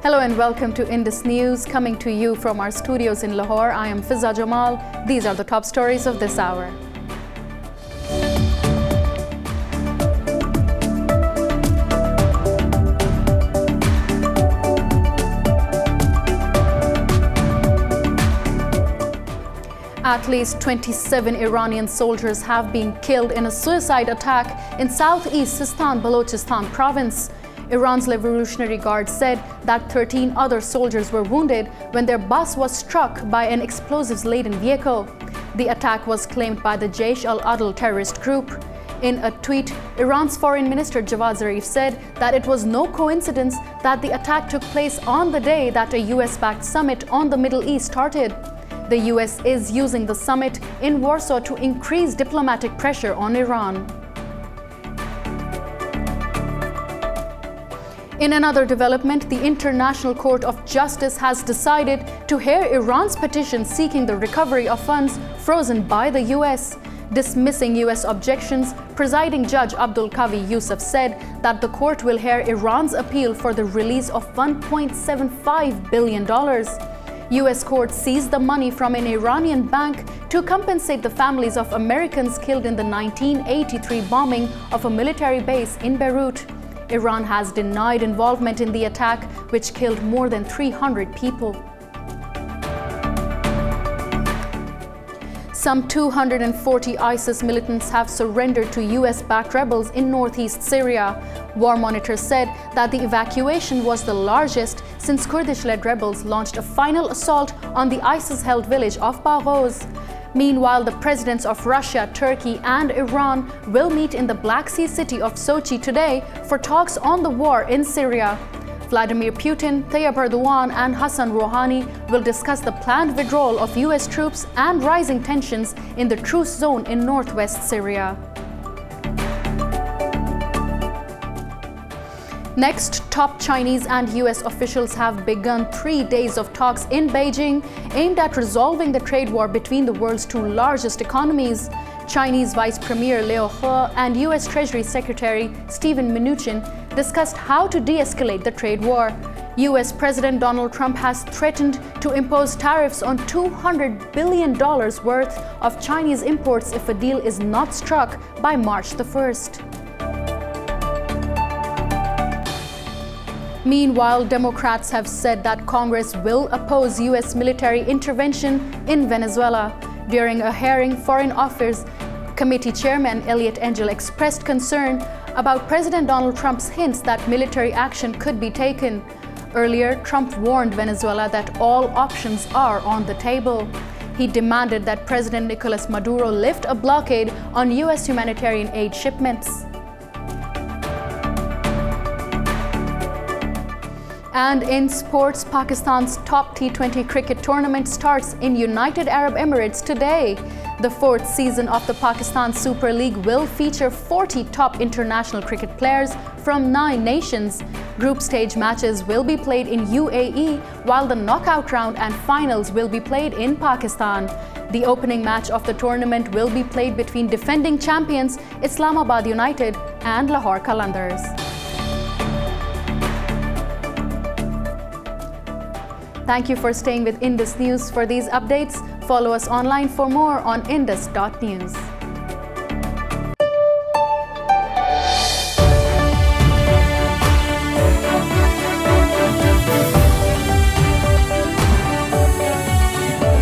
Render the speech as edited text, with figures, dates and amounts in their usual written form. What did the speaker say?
Hello and welcome to Indus News, coming to you from our studios in Lahore. I am Fizza Jamal. These are the top stories of this hour. At least 27 Iranian soldiers have been killed in a suicide attack in southeast Sistan-Balochistan province. Iran's Revolutionary Guard said that 13 other soldiers were wounded when their bus was struck by an explosives-laden vehicle. The attack was claimed by the al-adl terrorist group. In a tweet, Iran's Foreign Minister Javad Zarif said that it was no coincidence that the attack took place on the day that a US-backed summit on the Middle East started. The US is using the summit in Warsaw to increase diplomatic pressure on Iran. In another development, the International Court of Justice has decided to hear Iran's petition seeking the recovery of funds frozen by the US. Dismissing US objections, presiding Judge Abdul Qavi Yusuf said that the court will hear Iran's appeal for the release of $1.75 billion. US court seized the money from an Iranian bank to compensate the families of Americans killed in the 1983 bombing of a military base in Beirut. Iran has denied involvement in the attack, which killed more than 300 people. Some 240 ISIS militants have surrendered to US-backed rebels in northeast Syria. War Monitor said that the evacuation was the largest since Kurdish-led rebels launched a final assault on the ISIS-held village of Baghouz. Meanwhile, the presidents of Russia, Turkey and Iran will meet in the Black Sea city of Sochi today for talks on the war in Syria. Vladimir Putin, Tayyip Erdogan and Hassan Rouhani will discuss the planned withdrawal of US troops and rising tensions in the truce zone in northwest Syria. Next, top Chinese and US officials have begun 3 days of talks in Beijing aimed at resolving the trade war between the world's two largest economies. Chinese Vice Premier Liu He and US Treasury Secretary Steven Mnuchin discussed how to de-escalate the trade war. US President Donald Trump has threatened to impose tariffs on $200 billion worth of Chinese imports if a deal is not struck by March the 1st. Meanwhile, Democrats have said that Congress will oppose US military intervention in Venezuela. During a hearing, Foreign Affairs Committee Chairman Eliot Engel expressed concern about President Donald Trump's hints that military action could be taken. Earlier, Trump warned Venezuela that all options are on the table. He demanded that President Nicolas Maduro lift a blockade on US humanitarian aid shipments. And in sports, Pakistan's top T20 cricket tournament starts in United Arab Emirates today. The fourth season of the Pakistan Super League will feature 40 top international cricket players from 9 nations. Group stage matches will be played in UAE, while the knockout round and finals will be played in Pakistan. The opening match of the tournament will be played between defending champions Islamabad United and Lahore Qalandars. Thank you for staying with Indus News. For these updates, follow us online for more on indus.news.